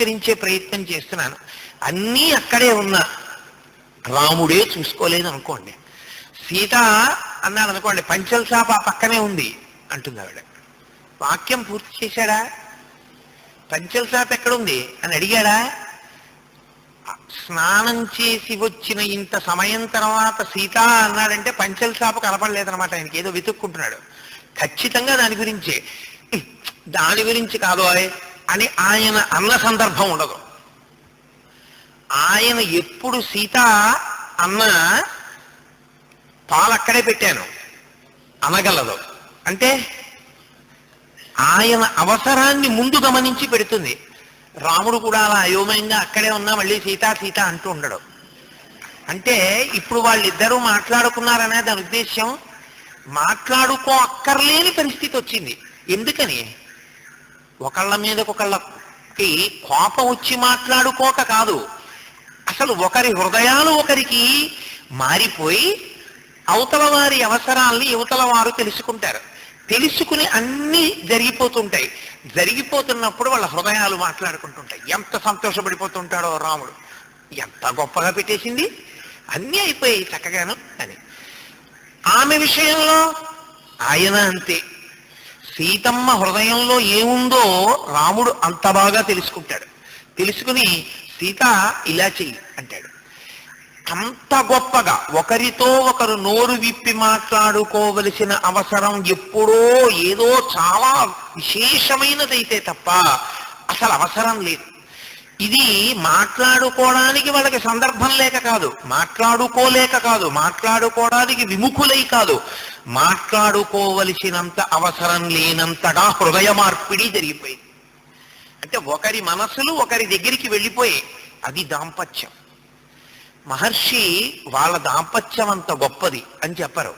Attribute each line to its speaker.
Speaker 1: వివరించే ప్రయత్నం చేస్తున్నాను. అన్నీ అక్కడే ఉన్నా రాముడే చూసుకోలేదు అనుకోండి. సీత అన్నాడు అనుకోండి, పంచల్ షాప్ ఆ పక్కనే ఉంది అంటుంది ఆవిడ. వాక్యం పూర్తి చేశాడా? పంచల్ షాప్ ఎక్కడుంది అని అడిగాడా? స్నానం చేసి వచ్చిన ఇంత సమయం తర్వాత సీత అన్నాడంటే పంచల్ షాప్ కనపడలేదనమాట. ఆయనకి ఏదో వెతుక్కుంటున్నాడు. ఖచ్చితంగా దాని గురించే. దాని గురించి కాదు అని ఆయన అన్న సందర్భం ఉండదు. ఆయన ఎప్పుడు సీత అన్న పాలు అక్కడే పెట్టాను అనగలదు. అంటే ఆయన అవసరాన్ని ముందు గమనించి పెడుతుంది. రాముడు కూడా అలా అయోమయంగా అక్కడే ఉన్నా మళ్ళీ సీత సీత అంటూ ఉండడు. అంటే ఇప్పుడు వాళ్ళిద్దరూ మాట్లాడుకున్నారనే దాని ఉద్దేశ్యం, మాట్లాడుకో అక్కర్లేని పరిస్థితి వచ్చింది. ఎందుకని? ఒకళ్ళ మీదకొకళ్ళకి కోపం వచ్చి మాట్లాడుకోక కాదు, అసలు ఒకరి హృదయాలు ఒకరికి మారిపోయి అవతల వారి అవసరాల్ని యువతల వారు తెలుసుకుంటారు. తెలుసుకుని అన్నీ జరిగిపోతుంటాయి. జరిగిపోతున్నప్పుడు వాళ్ళ హృదయాలు మాట్లాడుకుంటుంటాయి. ఎంత సంతోషపడిపోతుంటాడో రాముడు, ఎంత గొప్పగా పెట్టేసింది, అన్నీ అయిపోయాయి చక్కగాను అని. ఆమె విషయంలో ఆయన అంతే. సీతమ్మ హృదయంలో ఏముందో రాముడు అంత బాగా తెలుసుకుంటాడు. తెలుసుకుని సీత ఇలా చెయ్యి అంటాడు. అంత గొప్పగా ఒకరితో ఒకరు నోరు విప్పి మాట్లాడుకోవలసిన అవసరం ఎప్పుడో ఏదో చాలా విశేషమైనదైతే తప్ప అసలు అవసరం లేదు. ఇది మాట్లాడుకోవడానికి వాళ్ళకి సందర్భం లేక కాదు, మాట్లాడుకోలేక కాదు, మాట్లాడుకోవడానికి విముఖులై కాదు, మాట్లాడుకోవలసినంత అవసరం లేనంతగా హృదయ మార్పిడి జరిగిపోయింది. అంటే ఒకరి మనసులు ఒకరి దగ్గరికి వెళ్ళిపోయి, అది దాంపత్యం. మహర్షి వాళ్ళ దాంపత్యం అంత గొప్పది అని చెప్పరు.